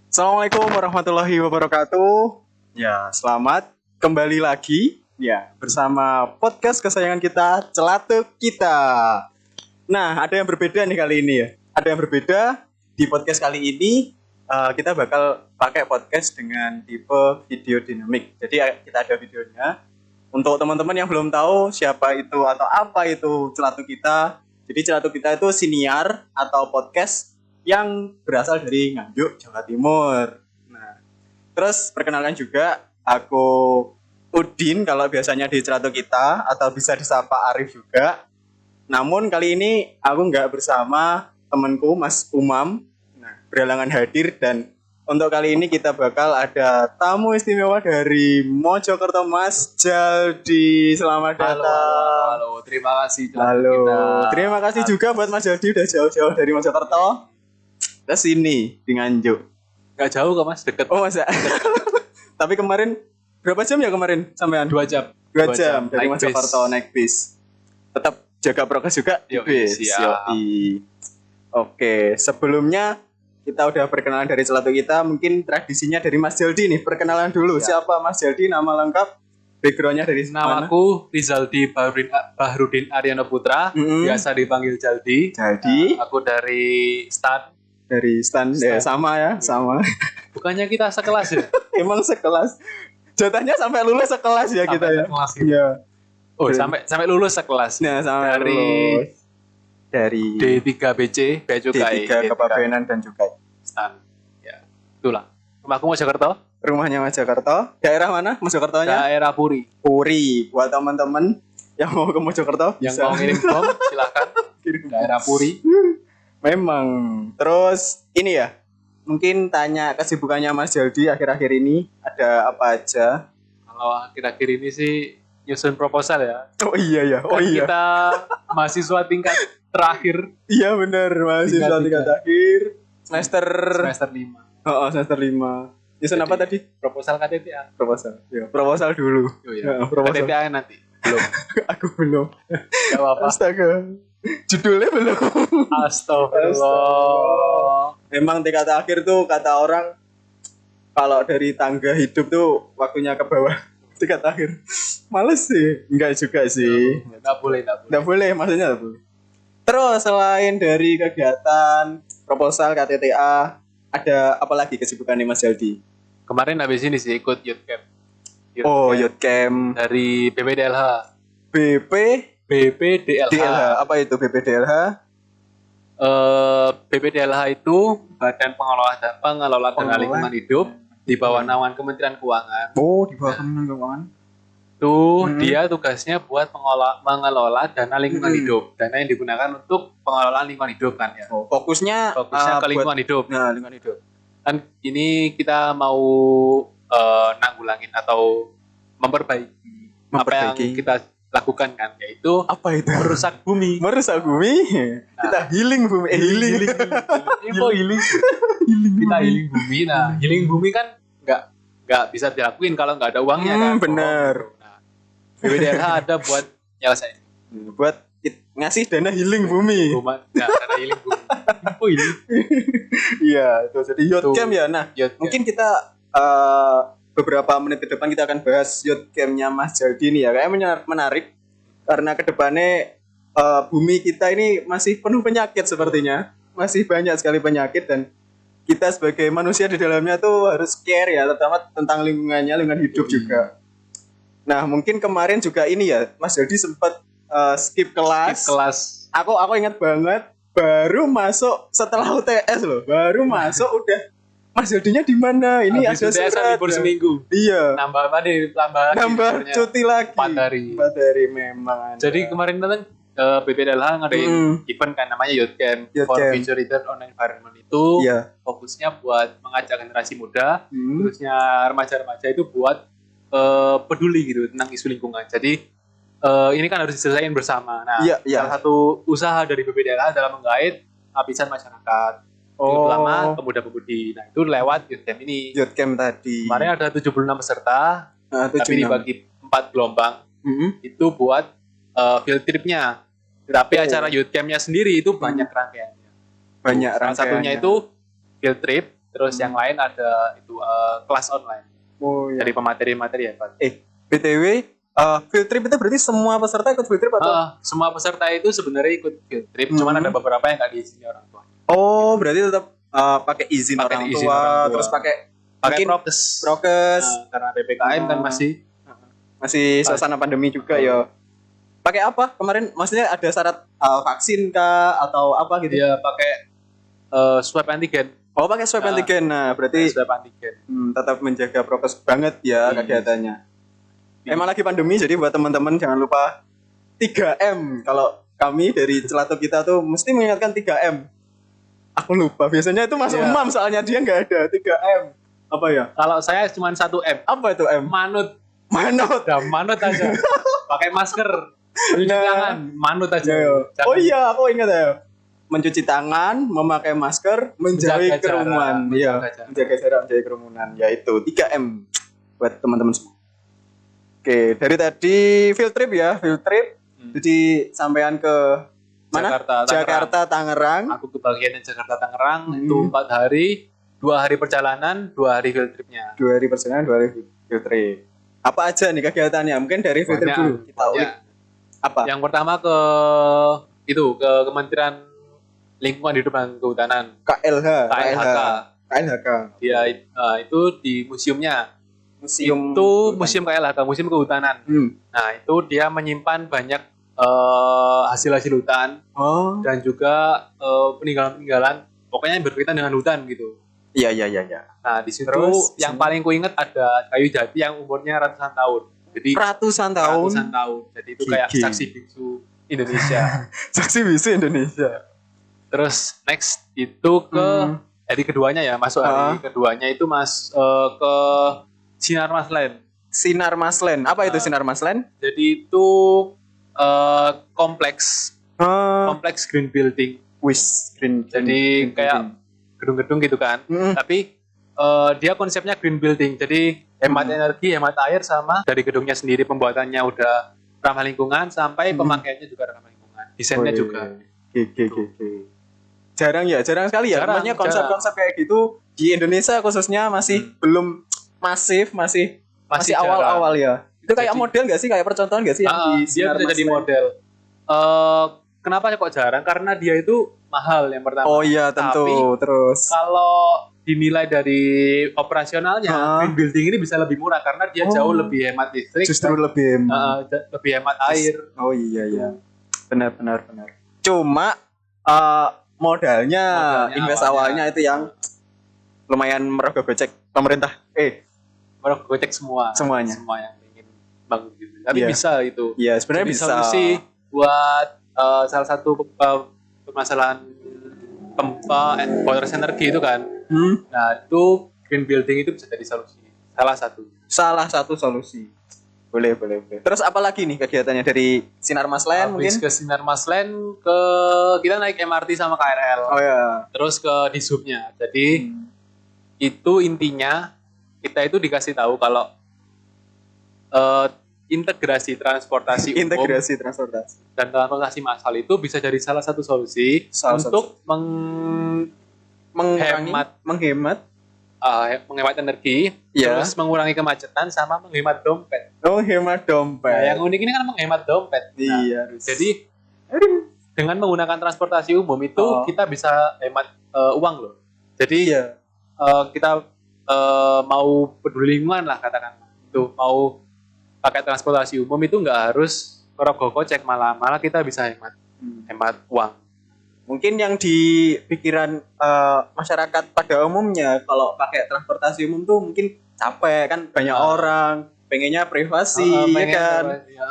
Assalamualaikum warahmatullahi wabarakatuh. Ya, selamat kembali lagi ya bersama podcast kesayangan kita, Celatuk Kita. Nah, ada yang berbeda nih kali ini ya. Ada yang berbeda di podcast kali ini. Kita bakal pakai podcast dengan tipe video dinamik. Jadi kita ada videonya. Untuk teman-teman yang belum tahu siapa itu atau apa itu Celatuk Kita. Jadi Celatuk Kita itu siniar atau podcast yang berasal dari Nganjuk, Jawa Timur. Nah, terus perkenalkan juga aku Udin kalau biasanya di Celatuk Kita atau bisa disapa Arif juga. Namun kali ini aku nggak bersama temanku Mas Umam. Nah, berhalangan hadir dan untuk kali ini kita bakal ada tamu istimewa dari Mojokerto, Mas Jaldi. Selamat datang. Halo. Terima kasih. Halo. Terima kasih juga buat Mas Jaldi udah jauh-jauh dari Mojokerto ke sini di Nganjuk. Gak jauh kok Mas, deket. Oh masa? Tapi kemarin berapa jam ya kemarin sampean? 2 jam. 2 jam dari Naik Mojokerto naik bis. Tetap jaga prokes juga di bis. Siap. Yoi. Oke, sebelumnya kita udah perkenalan dari Celatuk Kita. Mungkin tradisinya dari Mas Jaldi nih. Perkenalan dulu. Siap. Siapa Mas Jaldi? Nama lengkap? Backgroundnya dari mana? Namaku Rizaldi Bahrudin Aryana Putra, biasa dipanggil Jaldi. Jaldi. Aku dari STAN. Dari stand. Sama ya, sama. Bukannya kita sekelas ya? Emang sekelas. Jatahnya sampai lulus sekelas ya Sampai kita ya. sekelas gitu. Iya. Oh, sampai lulus sekelas. Nah, sampai Dari lulus. Dari D3BC, Bea Cukai. D3 Kepabeanan dan Cukai. STAN. Ya, itulah. Rumahku Mojokerto. Rumahnya Mas Jakarta. Daerah mana Mojokertonya? Daerah Puri. Puri. Buat teman-teman yang mau ke Mojokerto Yang bisa mau ngirim bom, silakan. kirim. Daerah Puri. Memang. Terus ini ya. Mungkin tanya kesibukannya Mas Jaldi akhir-akhir ini ada apa aja? Kalau akhir-akhir ini sih nyusun proposal ya. Oh iya ya. Oh Kan iya. Kita mahasiswa tingkat terakhir Iya benar. Mahasiswa tingkat akhir semester semester 5. Oh, semester 5. Nyusun apa tadi? Proposal KTTA. Proposal. Ya, proposal dulu. Oh iya. Proposal. KTTA nanti. Belum. Aku belum. Gak apa-apa. Astaga. Judulnya belum. Astagfirullah. Memang tingkat akhir tuh kata orang kalau dari tangga hidup tuh waktunya ke bawah. Tingkat akhir. Males sih. Enggak juga sih. Nggak boleh. Enggak boleh, maksudnya enggak boleh. Terus selain dari kegiatan proposal KTTA, ada apa lagi kesibukan nih Mas Jaldi? Kemarin habis ini sih ikut youth camp. Oh, youth camp Dari BPDLH. BP BPDLH. DLH. Apa itu BPDLH? BPDLH itu Badan Pengelola Dana Lingkungan Hidup di bawah naungan Kementerian Keuangan. Oh, di bawah Kementerian Keuangan. Tuh dia tugasnya buat mengelola dana lingkungan hidup. Dana yang digunakan untuk pengelolaan lingkungan hidup kan ya. Oh, fokusnya Fokusnya ke lingkungan hidup. Nah, lingkungan hidup. Kan ini kita mau nanggulangin atau memperbaiki apa yang kita lakukan kan, yaitu Apa itu? merusak bumi. Merusak bumi. Kita healing bumi. Healing. Kok healing? Kita healing bumi. Nah, healing bumi kan nggak bisa dilakuin kalau nggak ada uangnya kan. Bener. Nah, BPDLH ada buat nyelesain. Buat ngasih dana healing bumi. Dana healing bumi. Oh ini. Iya, itu jadi youth Tuh. camp ya. Nah, Youth camp. mungkin kita beberapa menit ke depan kita akan bahas youth camp-nya Mas Jaldi nih ya. Kayaknya menarik karena ke depannya bumi kita ini masih penuh penyakit sepertinya. Masih banyak sekali penyakit dan kita sebagai manusia di dalamnya tuh harus care ya, terutama tentang lingkungannya, lingkungan hidup juga. Nah, mungkin kemarin juga ini ya, Mas Jaldi sempat skip kelas. Aku ingat banget baru masuk setelah UTS loh. Baru masuk udah Mas Jaldinya di mana? Ini Habis ada UTS surat. libur seminggu. Iya. Nambah Nambah liburnya. cuti lagi. 4 hari. 4 hari memang. Jadi kemarin kan BPDLH ngadain event kan namanya Youth Camp Youth for Camp. Future Return on Environment itu Iya. fokusnya buat mengajak generasi muda, Hmm. terusnya remaja-remaja itu buat peduli gitu tentang isu lingkungan. Jadi ini kan harus diselesaikan bersama. Nah, Iya, iya. salah satu usaha dari BPDLH adalah menggait lapisan masyarakat, terutama pemuda-pemudi. Nah, itu lewat Youth Camp ini. Youth camp tadi. Kemarin ada 76 peserta, tapi 76. dibagi 4 gelombang. Itu buat field tripnya. Tapi acara youth camp-nya sendiri itu banyak rangkaiannya. Banyak Salah satunya rangkaiannya. itu field trip, Terus yang lain ada itu kelas online Oh iya. dari pemateri-materi ya Pak. BTW, field trip itu berarti semua peserta ikut field trip atau? Semua peserta itu sebenarnya ikut field trip, cuman ada beberapa yang nggak diizini orang tua. Oh, berarti tetap pakai izin orang tua, terus pakai prokes. Karena PPKM kan masih suasana pandemi juga ya. Pakai apa? Kemarin maksudnya ada syarat vaksin kah atau apa gitu? Dia pakai swab antigen. Oh, pakai swab antigen. Nah, berarti swab antigen. Tetap menjaga prokes banget ya kegiatannya. Emang lagi pandemi, jadi buat teman-teman jangan lupa 3M. Kalau kami dari Celatuk kita tuh mesti mengingatkan 3M. Aku lupa, biasanya itu masuk umam soalnya dia nggak ada 3M. Apa ya? Kalau saya cuma 1M. Apa itu M? Manut. Udah manut aja. Pakai masker, cuci tangan, manut aja. Oh iya, aku ingat ya. Mencuci tangan, memakai masker, menjauhi kerumunan. Iya, menjaga jarak, menjauhi kerumunan. Yaitu 3M buat teman-teman semua. Oke, dari tadi field trip ya, Jadi sampean ke mana? Jakarta, Tangerang. Aku ke bagian Jakarta, Tangerang. Itu 4 hari, 2 hari perjalanan, 2 hari field tripnya. 2 hari perjalanan, 2 hari field trip. Apa aja nih kegiatannya? Mungkin dari field trip dulu kita ulik. Apa? Yang pertama ke Kementerian Lingkungan Hidup dan Kehutanan. KLHK. Dia itu di museumnya. Museum KLHK, Museum Kehutanan. Nah, itu dia menyimpan banyak hasil-hasil hutan dan juga peninggalan-peninggalan pokoknya yang berkaitan dengan hutan gitu. Iya. Nah, di situ yang paling ku ingat ada kayu jati yang umurnya ratusan tahun. Jadi ratusan tahun. Jadi itu kayak saksi bisu Indonesia. Saksi bisu Indonesia. Terus next itu ke hari keduanya ya, masuk hari keduanya itu ke Sinar Maslen. Sinar Maslen. Apa itu Sinar Maslen? Jadi itu kompleks green building. Jadi kayak gedung-gedung gitu kan. Tapi dia konsepnya green building. Jadi hemat energi, hemat air sama dari gedungnya sendiri pembuatannya udah ramah lingkungan sampai pemakaiannya juga ramah lingkungan. Desainnya juga. Jarang sekali ya. Namanya konsep-konsep kayak gitu di Indonesia khususnya masih belum masif, masih awal-awal ya. Itu kayak model nggak sih, kayak percontohan nggak sih yang di dia bisa jadi model. Kenapa kok jarang? Karena dia itu mahal yang pertama. Oh iya tentu. Tapi, terus kalau dinilai dari operasionalnya, green building ini bisa lebih murah karena dia jauh lebih hemat listrik. Justru lebih hemat air. Oh iya. Benar. Cuma modalnya invest awalnya itu yang lumayan merogoh gocek pemerintah. Merogoh gocek semuanya yang ingin bangun gitu. Tapi bisa itu. Iya, sebenarnya bisa. Solusi buat salah satu permasalahan boros energi itu kan. Nah, itu green building itu bisa jadi solusi. Salah satu solusi. Boleh. Terus apa lagi nih kegiatannya dari Sinar Maslen mungkin? Ke Sinar Maslen kita naik MRT sama KRL. Oh ya. Terus ke Dishub-nya. Jadi itu intinya kita itu dikasih tahu kalau integrasi transportasi umum dan transportasi massal itu bisa jadi salah satu solusi untuk menghemat energi, terus mengurangi kemacetan sama menghemat dompet. Hemat dompet. Nah, yang unik ini kan menghemat dompet. Nah, jadi dengan menggunakan transportasi umum itu kita bisa hemat uang loh. Jadi kita mau peduli lingkungan lah katakan itu, mau pakai transportasi umum itu nggak harus merogoh kocek, malah kita bisa hemat uang. Mungkin yang di pikiran masyarakat pada umumnya kalau pakai transportasi umum tuh mungkin capek kan, banyak orang pengennya privasi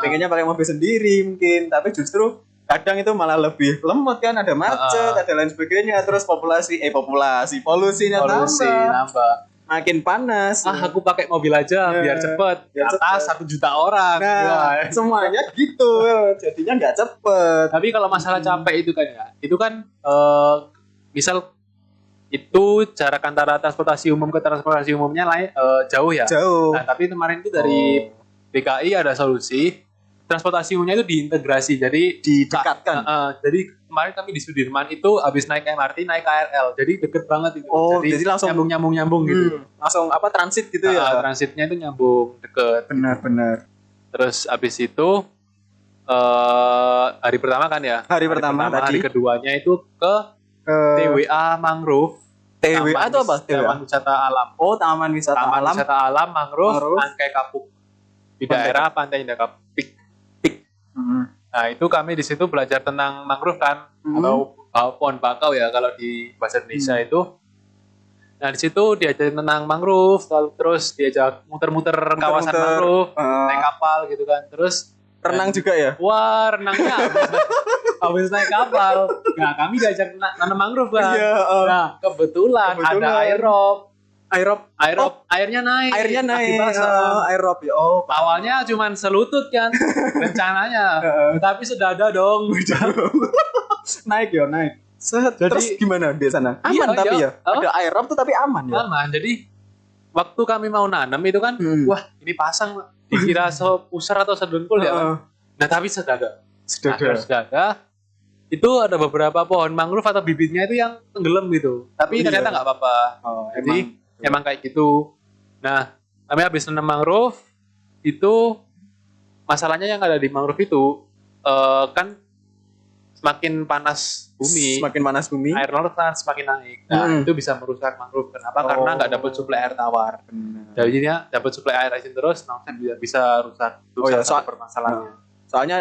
pengennya pakai mobil sendiri mungkin, tapi justru kadang itu malah lebih lemot kan, ada macet, ada lain sebagainya, terus polusinya nambah. Makin panas. Aku pakai mobil aja biar cepet. Atas 1 juta orang. Nah, semuanya gitu. Jadinya nggak cepet. Tapi kalau masalah capek itu kan ya, itu kan misal itu jarak antara transportasi umum ke transportasi umumnya jauh ya. Nah, tapi kemarin itu dari DKI ada solusi transportasi umumnya itu diintegrasi, jadi didekatkan. Jadi kemarin kami di Sudirman itu habis naik MRT naik KRL, jadi deket banget itu. Oh, jadi langsung nyambung gitu. Langsung apa transit gitu ya? Transitnya itu nyambung deket. Benar. Terus habis itu hari pertama kan ya? Hari pertama tadi. Hari keduanya itu ke TWA Mangrove. TWA itu apa? Taman Wisata Alam. Oh, Taman Wisata Alam. Wisata Alam Mangrove Angkai Kapuk. Di daerah Pantai Indah Kapuk. Nah, itu kami di situ belajar tentang mangrove kan, atau pohon bakau ya kalau di bahasa Indonesia itu. Nah, di situ diajarin tentang mangrove, terus diajak muter-muter kawasan mangrove, naik kapal gitu kan. Terus renang juga ya? Wah, renangnya habis naik kapal. Nah, kami diajak nanam mangrove kan. Iya, nah, kebetulan ada aerob, airnya naik. Aerob ya. Oh, awalnya cuma selutut kan rencananya. Tapi sudah ada dong. naik. Terus gimana di sana? Aman tapi ya. Ada aerob tuh tapi aman ya. Aman. Jadi waktu kami mau nanam itu kan, wah, ini pasang dikira sepusar atau sedengkul ya kan. Nah, tapi sudah ada. Itu ada beberapa pohon mangrove atau bibitnya itu yang tenggelam gitu. Tapi ternyata nggak apa-apa. Jadi emang kayak gitu. Nah, kami habis nanam mangrove itu, masalahnya yang ada di mangrove itu kan semakin panas bumi, air laut kan semakin naik. Nah, itu bisa merusak mangrove. Kenapa? Karena nggak dapat suplai air tawar. Jadinya dapat suplai air asin terus, namanya bisa rusak. Itu salah satu permasalahannya. Soalnya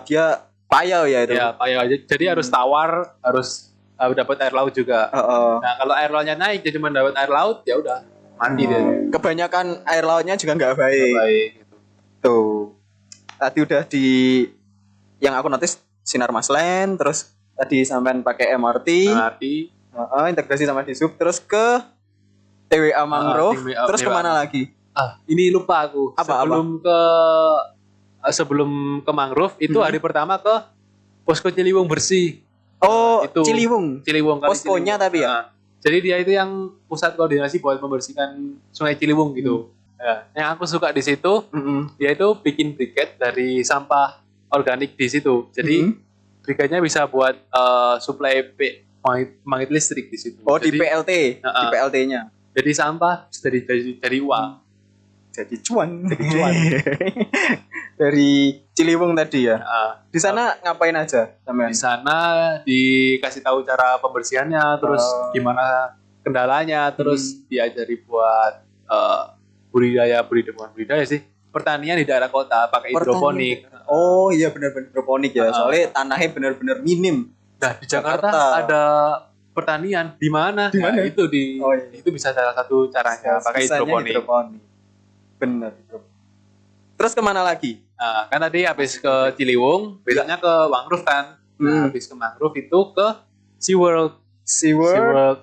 dia payau ya itu. Ya, payau aja. Jadi harus tawar, harus dapat air laut juga. Nah, kalau air lautnya naik jadi cuma dapat air laut, ya udah mati deh. Kebanyakan air lautnya juga nggak baik. Gitu. Tuh. Tadi udah yang aku notice Sinar Maslen, terus tadi sampean pakai MRT. Integrasi sama di sub, terus ke TWA Mangrove, terus kemana lagi? Ini lupa aku. Sebelum ke Mangrove itu hari pertama ke Posko Ciliwung Bersih. Oh, itu Ciliwung. Poskonya tapi ya. Jadi dia itu yang pusat koordinasi buat membersihkan Sungai Ciliwung gitu. Ya, yang aku suka di situ, dia itu bikin briket dari sampah organik di situ. Jadi briketnya bisa buat suplai pembangkit listrik di situ. Oh, jadi, di PLT, di PLT-nya. Jadi sampah dari uang. Jadi cuan. Dari Ciliwung tadi ya. Di sana ngapain aja? Di sana dikasih tahu cara pembersihannya, terus gimana kendalanya, terus diajari buat budidaya sih. Pertanian di daerah kota pakai hidroponik. Oh iya, benar-benar hidroponik ya. Soalnya tanahnya benar-benar minim. Nah, di Jakarta ada pertanian di mana? Nah, itu itu bisa salah satu caranya pakai hidroponik. Benar. Terus kemana lagi? Nah, kan tadi habis ke Ciliwung, besoknya ke Mangrove kan. Nah, habis ke Mangrove itu ke SeaWorld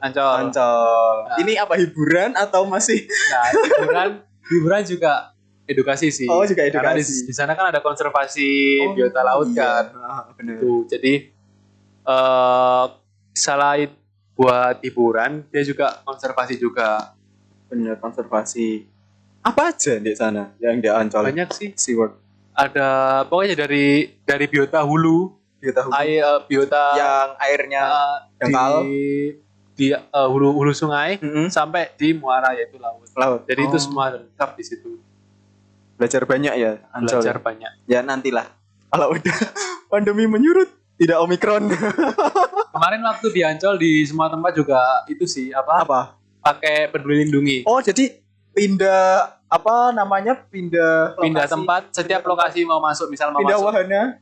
Ancol. Nah, ini apa, hiburan atau masih? Nah, hiburan juga edukasi sih. Oh, juga edukasi. Karena di sana kan ada konservasi biota laut kan. Benar. Jadi selain buat hiburan, dia juga konservasi juga. Benar, konservasi. Apa aja di sana yang di Ancol? Banyak sih. SeaWorld. Ada pokoknya dari biota hulu. Biota yang airnya dangkal di hulu sungai sampai di muara yaitu laut. Jadi itu semua lengkap di situ. Belajar banyak ya Ancol. Belajar banyak. Ya nantilah kalau udah pandemi menyurut, tidak Omikron. Kemarin waktu di Ancol di semua tempat juga itu sih apa? Pakai Peduli Lindungi. Oh, jadi pindah tempat setiap lokasi mau masuk, misal mau pindah masuk wahana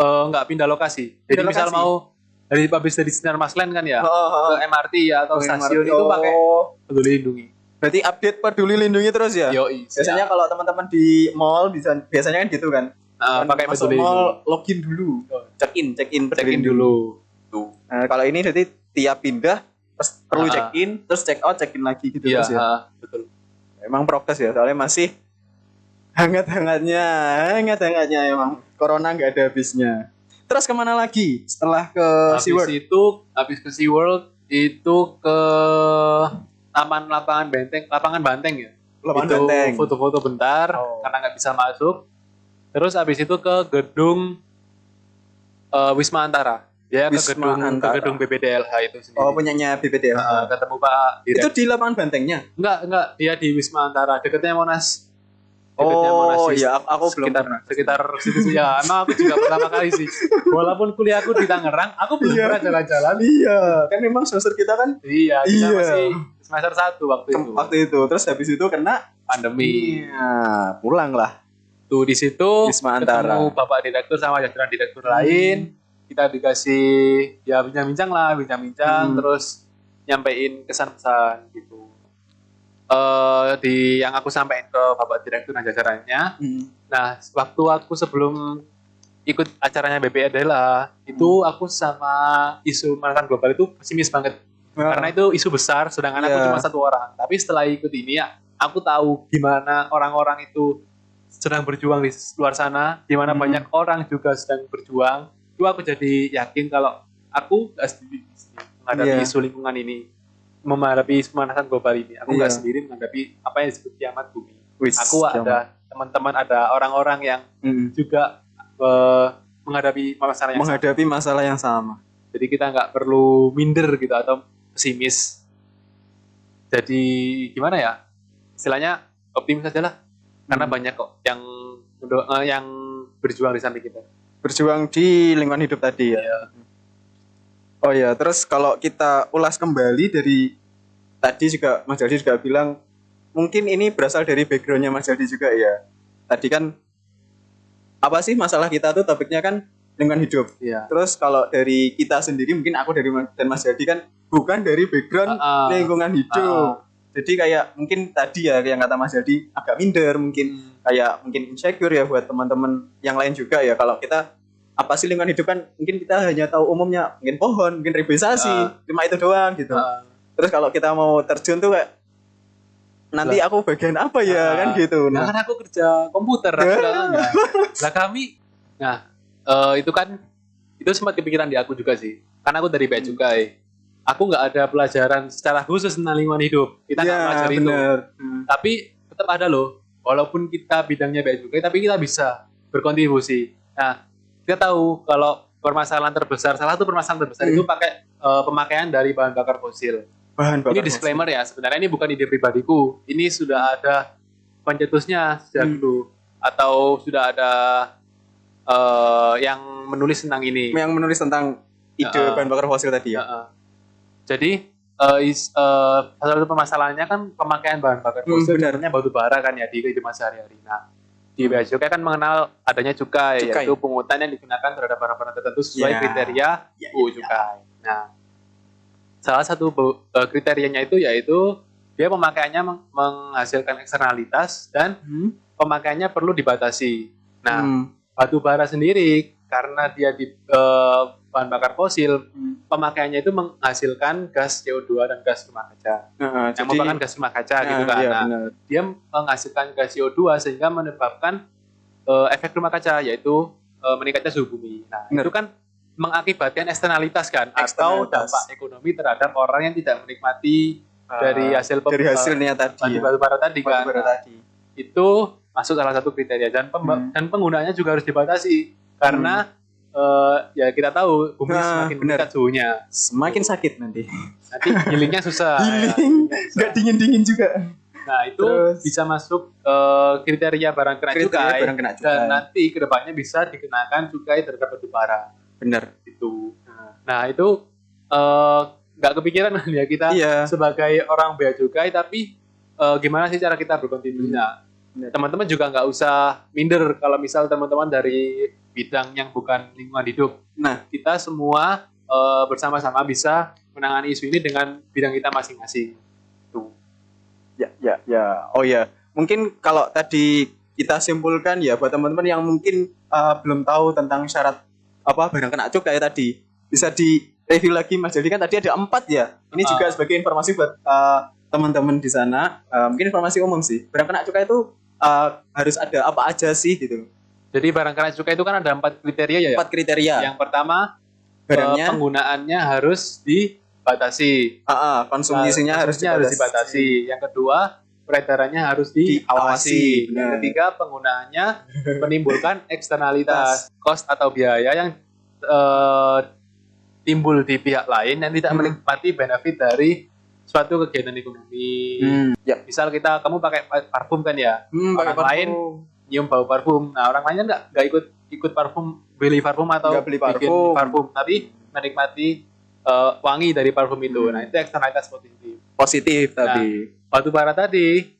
enggak pindah lokasi. Jadi misal mau habis dari Sinar Maslen kan ya ke MRT ya atau stasiun itu pakai Peduli Lindungi. Berarti update Peduli Lindungi terus ya? Yoi. Biasanya kalau teman-teman di mall biasanya kan gitu kan. Pakai Peduli Lindungi. Login dulu. Check in dulu. Tuh. Nah, kalau ini jadi tiap pindah perlu check in, terus check out, check in lagi gitu terus ya. Betul. Emang prokes ya, soalnya masih hangat-hangatnya emang. Corona nggak ada habisnya. Terus kemana lagi setelah ke SeaWorld? Habis ke SeaWorld itu ke lapangan banteng ya. Banteng. Foto-foto bentar karena nggak bisa masuk. Terus habis itu ke gedung Wisma Antara. Dia ke Wisma gedung BPDLH itu sendiri. Oh, punyanya BPDLH. Ketemu Pak Direktur. Itu di lapangan bantengnya? Enggak, dia di Wisma Antara, dekatnya Monas. Oh iya, aku belum sekitar situ ya. Emang aku juga pertama kali sih. Walaupun kuliahku di Tangerang, aku belum pernah jalan-jalan. Iya, kan memang semester kita kan. Iya, kita masih semester 1 waktu itu. Terus habis itu kena pandemi. Iya, pulang lah. Tuh di situ Wisma Antara. Ketemu Bapak Direktur sama jajaran direktur lain. Kita dikasih ya bincang-bincang terus nyampein kesan pesan gitu. Yang aku sampaikan ke Bapak Direktur dan jajarannya. Nah, waktu aku sebelum ikut acaranya BPDLH itu aku sama isu pemanasan global itu pesimis banget. Karena itu isu besar, sedangkan aku cuma 1 orang. Tapi setelah ikut ini ya, aku tahu gimana orang-orang itu sedang berjuang di luar sana, gimana banyak orang juga sedang berjuang. Itu aku jadi yakin kalau aku gak sendiri menghadapi isu lingkungan ini. Menghadapi pemanasan global ini, aku nggak sendiri menghadapi apa yang disebut kiamat bumi. Aku ada teman-teman, ada orang-orang yang juga menghadapi masalah yang sama. Jadi kita nggak perlu minder gitu atau pesimis. Jadi gimana ya? Istilahnya optimis aja lah, karena banyak kok yang berjuang di samping kita. Berjuang di lingkungan hidup tadi ya. Oh ya, terus kalau kita ulas kembali dari tadi juga Mas Jaldi juga bilang mungkin ini berasal dari backgroundnya Mas Jaldi juga ya. Tadi kan apa sih masalah kita tuh topiknya kan lingkungan hidup. Iya. Terus kalau dari kita sendiri mungkin aku dan Mas Jaldi kan bukan dari background lingkungan hidup. Jadi kayak mungkin tadi ya yang kata Mas Jaldi agak minder mungkin kayak mungkin insecure ya buat teman-teman yang lain juga ya kalau kita apa sih lingkungan hidup kan mungkin kita hanya tahu umumnya mungkin pohon, mungkin reboisasi, cuma itu doang gitu. Terus kalau kita mau terjun tuh kayak nanti aku bagian apa ya kan gitu. Nah kan aku kerja komputer lah kami. Nah itu sempat kepikiran di aku juga sih. Karena aku dari bea cukai. Aku nggak ada pelajaran secara khusus tentang lingkungan hidup. Kita nggak pelajari itu. Tapi tetap ada loh. Walaupun kita bidangnya bea cukai, tapi kita bisa berkontribusi. Nah kita tahu kalau salah satu permasalahan terbesar itu pakai pemakaian dari bahan bakar fosil. Ini disclaimer ya, sebenarnya ini bukan ide pribadiku. Ini sudah ada pencetusnya sejak dulu atau sudah ada yang menulis tentang ini. Yang menulis tentang ide bahan bakar fosil tadi ya. Jadi salah satu permasalahannya kan pemakaian bahan bakar fosil, contohnya batu bara kan ya di kehidupan sehari-hari. Nah di bea cukai kan mengenal adanya cukai, yaitu pungutan yang digunakan terhadap barang-barang tertentu sesuai kriteria cukai. Nah, salah satu kriterianya itu yaitu dia pemakaiannya menghasilkan eksternalitas dan pemakaiannya perlu dibatasi. Nah, batu bara sendiri karena dia di bahan bakar fosil, pemakaiannya itu menghasilkan gas CO2 dan gas rumah kaca. Yang merupakan gas rumah kaca gitu kan. Iya, dia menghasilkan gas CO2 sehingga menyebabkan efek rumah kaca yaitu meningkatnya suhu bumi. Nah, itu kan mengakibatkan eksternalitas kan atau dampak ekonomi terhadap orang yang tidak menikmati dari hasilnya tadi. Batu bara tadi kan. Itu masuk salah satu kriteria dan penggunaannya juga harus dibatasi karena ya kita tahu bumi semakin meningkat suhunya semakin sakit nanti healingnya susah nggak dingin juga. Nah itu bisa masuk kriteria barang kena cukai dan nanti kedepannya bisa dikenakan cukai terhadap batu bara. Benar itu. Nah itu nggak kepikiran ya kita sebagai orang bea cukai, tapi gimana sih cara kita berkontribusi. Teman-teman juga nggak usah minder kalau misal teman-teman dari bidang yang bukan lingkungan hidup. Nah, kita semua bersama-sama bisa menangani isu ini dengan bidang kita masing-masing. Tuh. Ya. Oh ya, mungkin kalau tadi kita simpulkan ya buat teman-teman yang mungkin belum tahu tentang syarat barang kena cukai tadi, bisa di review lagi Mas Jaldi kan tadi ada 4 ya. Ini juga sebagai informasi buat teman-teman di sana. Mungkin informasi umum sih. Barang kena cukai itu harus ada apa aja sih gitu. Jadi barang kena cukai itu kan ada 4 kriteria ya? 4 kriteria. Yang pertama, penggunaannya harus dibatasi. Konsumsinya harus dibatasi. Yang kedua, peredarannya harus diawasi. Yang ketiga, penggunaannya menimbulkan eksternalitas, cost atau biaya yang timbul di pihak lain yang tidak menikmati benefit dari suatu kegiatan ekonomi. Ya. Misal kamu pakai parfum kan ya, pakai orang lain nyium bau parfum. Nah orang lain kan nggak ikut parfum, beli parfum atau beli bikin parfum, tapi menikmati wangi dari parfum itu. Nah itu eksternalitas positif. tadi. Batu bara tadi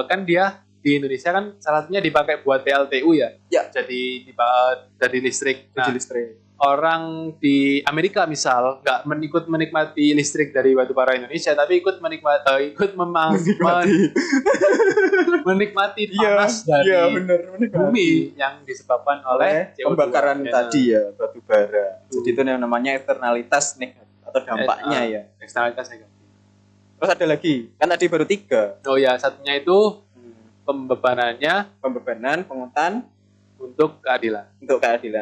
kan dia di Indonesia kan salah satunya dipakai buat PLTU ya. Jadi dari listrik. Nah, listrik. Orang di Amerika misal nggak menikmati listrik dari batu bara Indonesia, tapi ikut menikmati panas dari bumi yang disebabkan oleh pembakaran tadi ya, batu bara. Jadi itu yang namanya eksternalitas negatif atau dampaknya ya. Eksternalitas negatif. Terus ada lagi, kan tadi baru 3. Oh ya, satunya itu pembebanan pungutan untuk keadilan.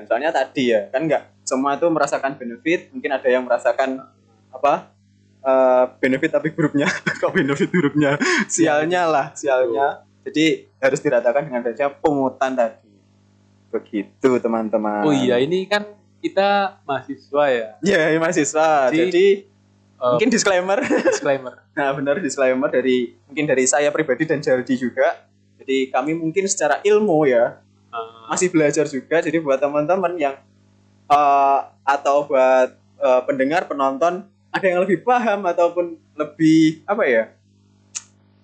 Soalnya tadi ya, kan nggak semua itu merasakan benefit, mungkin ada yang merasakan benefit tapi buruknya. Kok benefit buruknya? Sialnya. Jadi harus diratakan dengan adanya pungutan tadi. Begitu teman-teman. Oh iya, ini kan kita mahasiswa ya. Iya, mahasiswa. Jadi mungkin disclaimer. Nah, benar disclaimer mungkin dari saya pribadi dan Jaldi juga. Jadi kami mungkin secara ilmu ya masih belajar juga. Jadi buat teman-teman yang atau buat pendengar, penonton, ada yang lebih paham ataupun lebih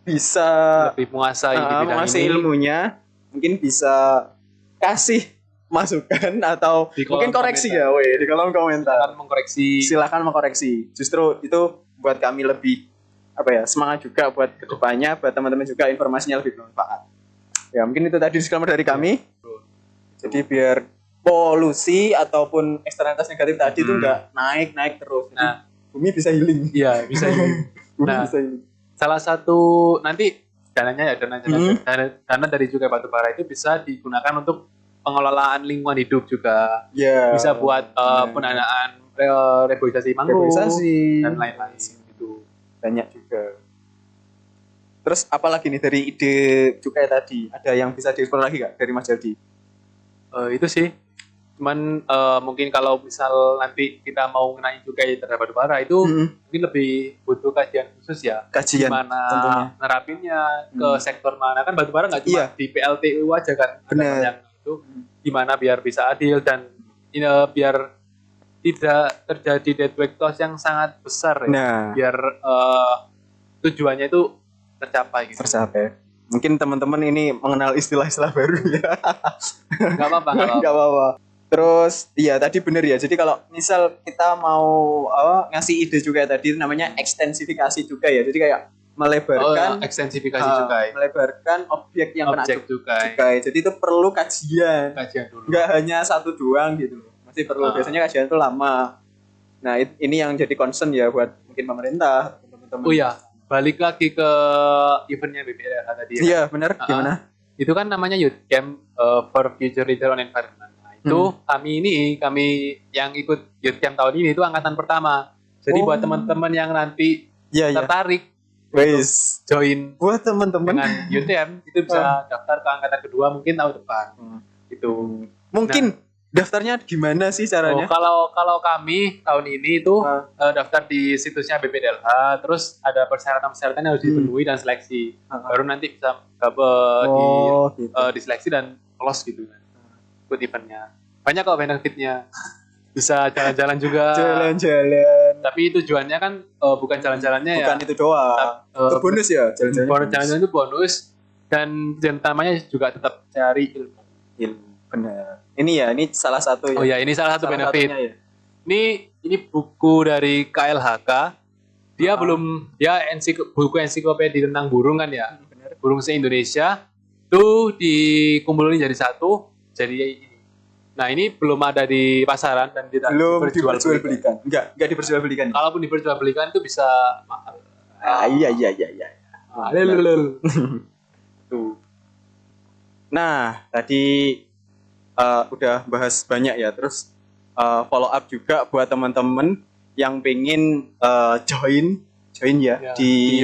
bisa lebih menguasai ilmunya, mungkin bisa kasih masukan atau mungkin koreksi komentar. Di kolom komentar. Silakan mengkoreksi. Justru itu buat kami lebih semangat juga buat kedepannya, buat teman-teman juga informasinya lebih bermanfaat. Ya mungkin itu tadi disclaimer dari kami. Jadi biar polusi ataupun eksternalitas negatif tadi itu nggak naik terus. Nah, bumi bisa healing. Iya bisa healing. Bisa healing. Salah satu nanti dana dari juga batu bara itu bisa digunakan untuk pengelolaan lingkungan hidup juga. Bisa buat pendanaan reboisasi mangrove dan lain-lain gitu. Banyak juga. Terus apalagi nih dari ide cukai tadi? Ada yang bisa dieksplor lagi nggak dari Mas Jaldi? Itu sih. Cuman mungkin kalau misal nanti kita mau ngenain cukai terhadap batu bara itu mungkin lebih butuh kajian khusus ya. Gimana nerapinnya ke sektor mana, kan batu bara nggak cuma di PLTU aja kan. Benar. Itu gimana biar bisa adil dan biar tidak terjadi dead weight loss yang sangat besar ya. Biar tujuannya itu tercapai gitu. Mungkin teman-teman ini mengenal istilah-istilah baru ya. Gak apa-apa. Terus iya tadi benar ya. Jadi kalau misal kita mau ngasih ide juga tadi itu namanya ekstensifikasi juga ya. Jadi kayak melebarkan melebarkan objek yang kena cukai. Jadi itu perlu kajian dulu. Nggak hanya 1 doang gitu. Masih perlu biasanya kajian itu lama. Nah, ini yang jadi concern ya buat mungkin pemerintah, teman-teman. Oh ya, balik lagi ke eventnya BPLH tadi ya. Iya, benar. Gimana? Itu kan namanya Youth Camp for Future Leader on Environment. Nah, itu kami yang ikut Youth Camp tahun ini itu angkatan pertama. Jadi buat teman-teman yang nanti tertarik join buat teman-teman dengan Youth Camp itu bisa daftar ke angkatan kedua mungkin tahun depan. Itu mungkin daftarnya gimana sih caranya? Kalau kami tahun ini itu daftar di situsnya BPDLH, terus ada persyaratan-persyaratan yang harus dipenuhi dan seleksi. Baru nanti bisa diseleksi dan lolos gitu kan. Ikut eventnya. Banyak kok benefitnya. Bisa jalan-jalan juga. Tapi tujuannya kan bukan jalan-jalannya ya. Bukan itu doang. Itu bonus ya. Jalan-jalan itu bonus dan utamanya juga tetap cari ilmu. Benar. Ini salah satu ya. Oh ya, ini salah satu benefit. Ya. Ini buku dari KLHK. Dia buku ensiklopedia tentang burung kan ya. Benar. Burung se-Indonesia itu dikumpulin jadi satu. Jadi ini. Nah, ini belum ada di pasaran dan tidak diperjualbelikan. Enggak diperjualbelikan. Kalaupun diperjualbelikan itu bisa mahal. Iya. Tuh. Nah, tadi udah bahas banyak ya, terus follow up juga buat teman-teman yang pengen join ya di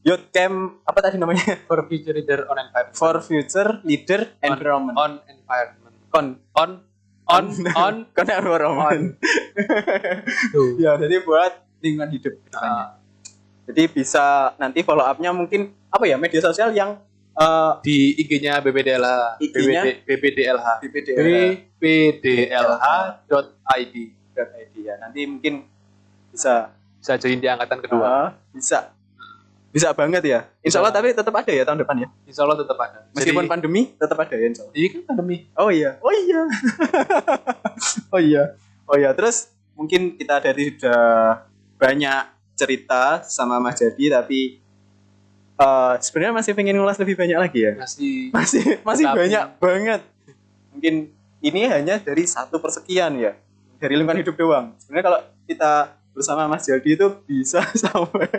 Youth Camp apa tadi namanya? For Future Leader on Environment. For Future Leader Environment. On Environment. on Connect for Roman. Ya, jadi buat lingkungan hidup kedepannya. Jadi bisa nanti follow up-nya mungkin apa ya, media sosial yang di IG-nya BPDLH, BPDLH.id ya. Nanti mungkin bisa join di angkatan kedua. Bisa banget ya. Insya Allah, tapi tetap ada ya tahun depan ya. Insya Allah tetap ada. Meskipun pandemi tetap ada ya insya Allah. Iya kan pandemi. Oh iya. Terus mungkin kita dari sudah banyak cerita sama Mas Jadi, tapi sebenarnya masih pengen ngulas lebih banyak lagi ya. Masih banyak banget. Mungkin ini hanya dari 1/sekian ya, dari lingkungan hidup doang. Sebenarnya kalau kita bersama Mas Jadi itu bisa sampai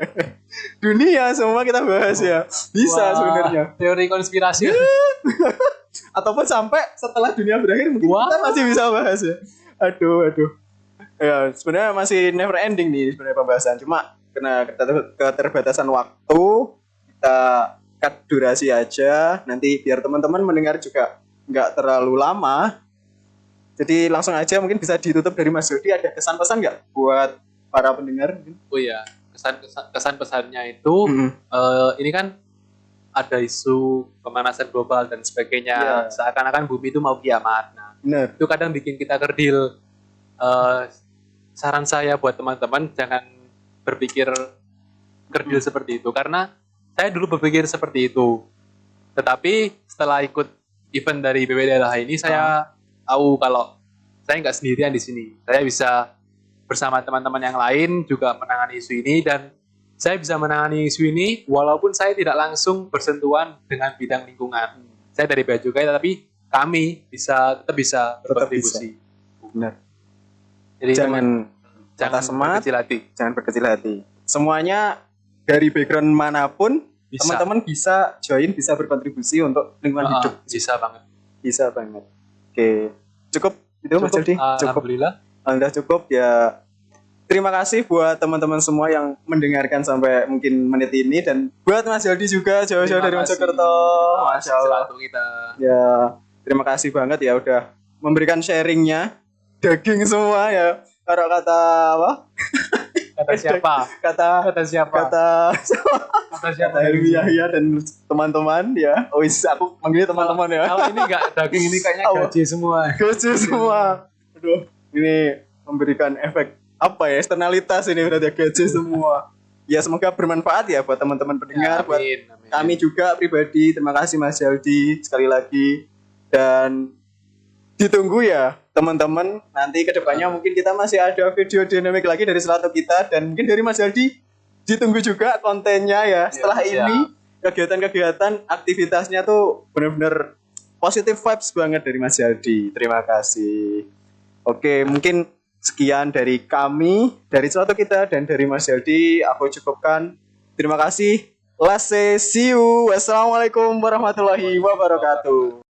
dunia semua kita bahas ya. Bisa sebenarnya. Teori konspirasi. Ataupun sampai setelah dunia berakhir mungkin kita masih bisa bahas ya. Aduh. Ya, sebenarnya masih never ending nih sebenarnya pembahasan. Cuma karena keterbatasan waktu, kita cut durasi aja. Nanti biar teman-teman mendengar juga nggak terlalu lama. Jadi langsung aja mungkin bisa ditutup dari Mas Jody. Ada kesan-pesan nggak buat para pendengar? Oh iya, kesan pesannya itu ini kan ada isu pemanasan global dan sebagainya. Seakan-akan bumi itu mau kiamat. Nah, itu kadang bikin kita kerdil. Saran saya buat teman-teman jangan berpikir kerdil seperti itu, karena saya dulu berpikir seperti itu. Tetapi setelah ikut event dari BPDLH ini, saya tahu kalau saya nggak sendirian di sini. Saya bisa bersama teman-teman yang lain juga menangani isu ini, dan saya bisa menangani isu ini walaupun saya tidak langsung bersentuhan dengan bidang lingkungan. Saya dari Bea Cukai, tapi kami tetap bisa berkontribusi. Benar. Jadi jangan berkecil hati. Semuanya dari background manapun, teman-teman bisa join, bisa berkontribusi untuk lingkungan hidup. Bisa banget. Oke, cukup itu Mas Jody. Alhamdulillah cukup ya. Terima kasih buat teman-teman semua yang mendengarkan sampai mungkin menit ini, dan buat Mas Jody juga jauh-jauh dari Mojokerto. Masya Allah. Ya, terima kasih banget ya udah memberikan sharingnya. Daging semua ya. Kalau kata apa? Kata siapa? Kata Helmi Yahya dan teman-teman ya. Aku manggilnya teman-teman ya. Kalau ini enggak daging, ini kayaknya gaji semua. Aduh, ini memberikan efek apa ya? Eksternalitas ini berarti gaji semua. Ya semoga bermanfaat ya buat teman-teman pendengar, buat kami juga pribadi. Terima kasih Mas Jaldi sekali lagi, dan ditunggu ya teman-teman, nanti kedepannya mungkin kita masih ada video dinamik lagi dari Selatu kita, dan mungkin dari Mas Jaldi ditunggu juga kontennya ya. Setelah ini kegiatan-kegiatan aktivitasnya tuh benar-benar positive vibes banget dari Mas Jaldi. Terima kasih. Oke, mungkin sekian dari kami, dari Selatu kita dan dari Mas Jaldi. Aku cukupkan. Terima kasih. Lase, see you. Wassalamualaikum warahmatullahi wabarakatuh.